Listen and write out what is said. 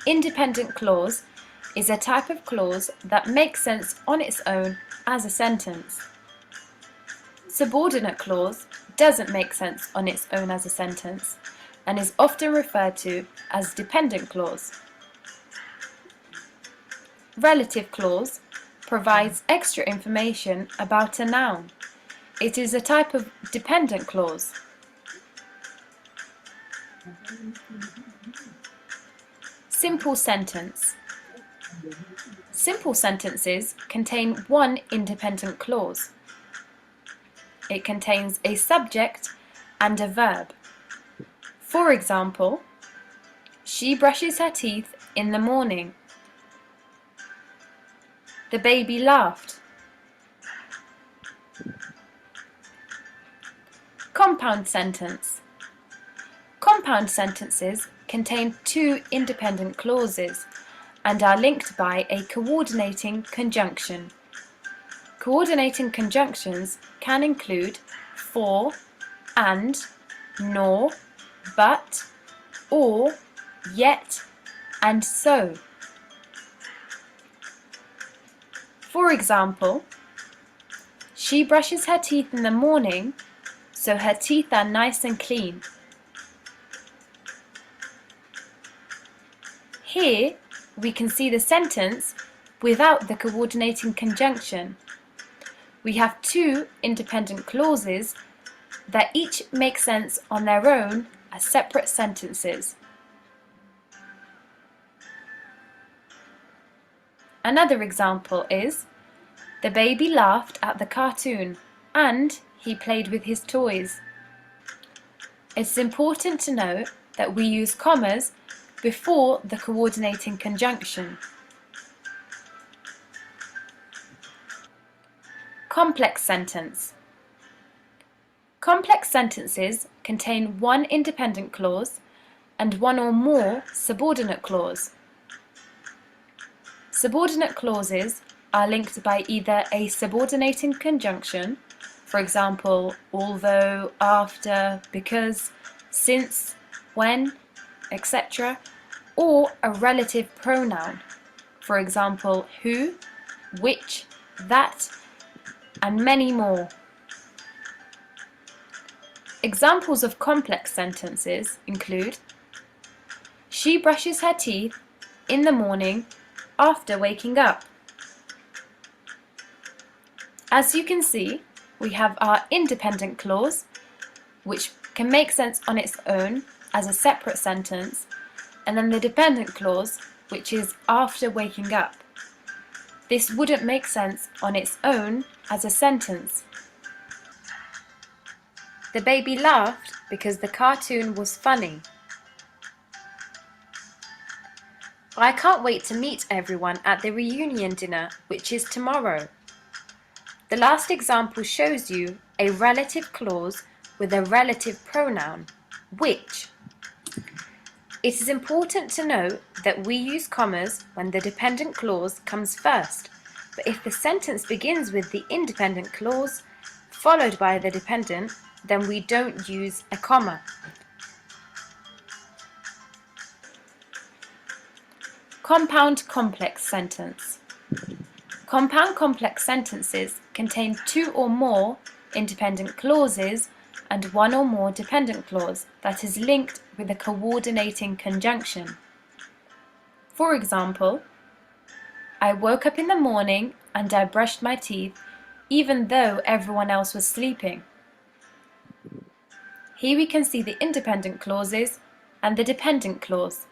independent clause is a type of clause that makes sense on its own as a sentence. Subordinate clause doesn't make sense on its own as a sentence and is often referred to as dependent clause. Relative clause provides extra information about a noun. It is a type of dependent clause. Simple sentence. Simple sentences contain one independent clause. It contains a subject and a verb. For example, she brushes her teeth in the morning. The baby laughed. Compound sentence. Compound sentences contain two independent clauses and are linked by a coordinating conjunction. Coordinating conjunctions can include for, and, nor, but, or, yet, and so. For example, she brushes her teeth in the morning, so her teeth are nice and clean. Here, we can see the sentence without the coordinating conjunction. We have two independent clauses that each make sense on their own as separate sentences. Another example is, the baby laughed at the cartoon and he played with his toys. It's important to note that we use commas before the coordinating conjunction. Complex sentence. Complex sentences contain one independent clause and one or more subordinate clause. Subordinate clauses are linked by either a subordinating conjunction, for example, although, after, because, since, when, etc., or a relative pronoun, for example, who, which, that, and many more. Examples of complex sentences include, she brushes her teeth in the morning after waking up. As you can see, we have our independent clause, which can make sense on its own as a separate sentence, and then the dependent clause, which is after waking up. This wouldn't make sense on its own as a sentence. The baby laughed because the cartoon was funny. I can't wait to meet everyone at the reunion dinner, which is tomorrow. The last example shows you a relative clause with a relative pronoun, which. It is important to note that we use commas when the dependent clause comes first, but if the sentence begins with the independent clause followed by the dependent, then we don't use a comma. Compound complex sentence. Compound complex sentences contain two or more independent clauses and one or more dependent clause that is linked with a coordinating conjunction. For example, I woke up in the morning and I brushed my teeth even though everyone else was sleeping. Here we can see the independent clauses and the dependent clause.